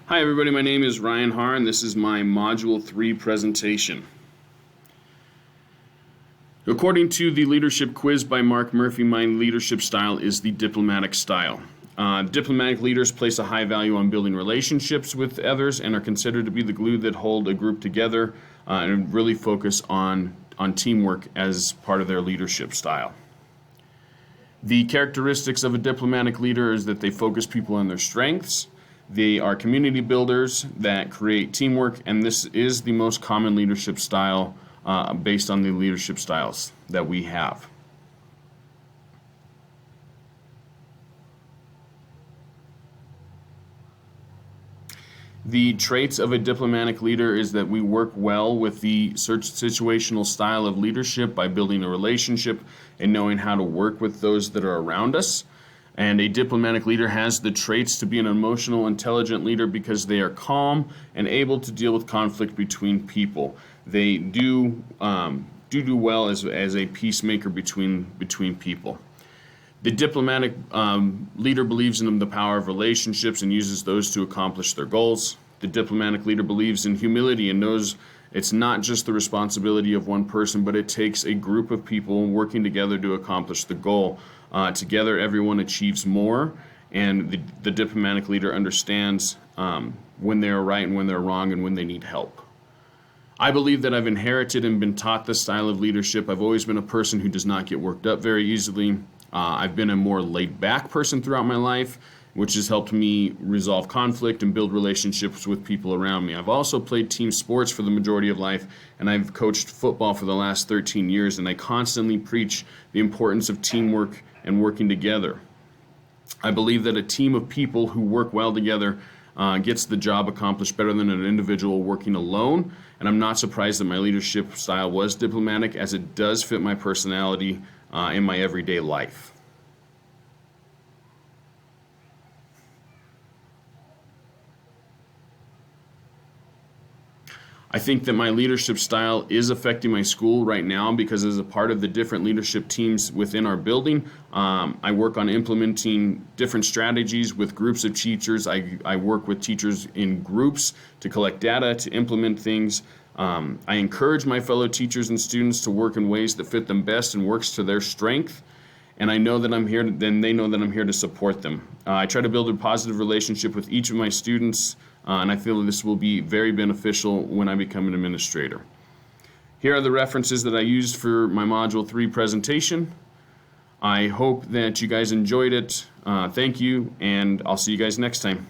Hi everybody, my name is Ryan Haar and this is my Module 3 presentation. According to the leadership quiz by Mark Murphy, my leadership style is the diplomatic style. Diplomatic leaders place a high value on building relationships with others and are considered to be the glue that hold a group together and really focus on teamwork as part of their leadership style. The characteristics of a diplomatic leader is that they focus people on their strengths. They are community builders that create teamwork, and this is the most common leadership style based on the leadership styles that we have. The traits of a diplomatic leader is that we work well with the situational style of leadership by building a relationship and knowing how to work with those that are around us. And a diplomatic leader has the traits to be an emotional, intelligent leader because they are calm and able to deal with conflict between people. They do well as a peacemaker between people. The diplomatic leader believes in the power of relationships and uses those to accomplish their goals. The diplomatic leader believes in humility and knows it's not just the responsibility of one person, but it takes a group of people working together to accomplish the goal. Together, everyone achieves more, and the diplomatic leader understands when they're right and when they're wrong and when they need help. I believe that I've inherited and been taught this style of leadership. I've always been a person who does not get worked up very easily. I've been a more laid-back person throughout my life, which has helped me resolve conflict and build relationships with people around me. I've also played team sports for the majority of life, and I've coached football for the last 13 years, and I constantly preach the importance of teamwork and working together. I believe that a team of people who work well together gets the job accomplished better than an individual working alone, and I'm not surprised that my leadership style was diplomatic, as it does fit my personality in my everyday life. I think that my leadership style is affecting my school right now because as a part of the different leadership teams within our building, I work on implementing different strategies with groups of teachers. I work with teachers in groups to collect data, to implement things. I encourage my fellow teachers and students to work in ways that fit them best and works to their strength. And I know that I'm here, then they know that I'm here to support them. I try to build a positive relationship with each of my students, and I feel that this will be very beneficial when I become an administrator. Here are the references that I used for my Module 3 presentation. I hope that you guys enjoyed it. Thank you, and I'll see you guys next time.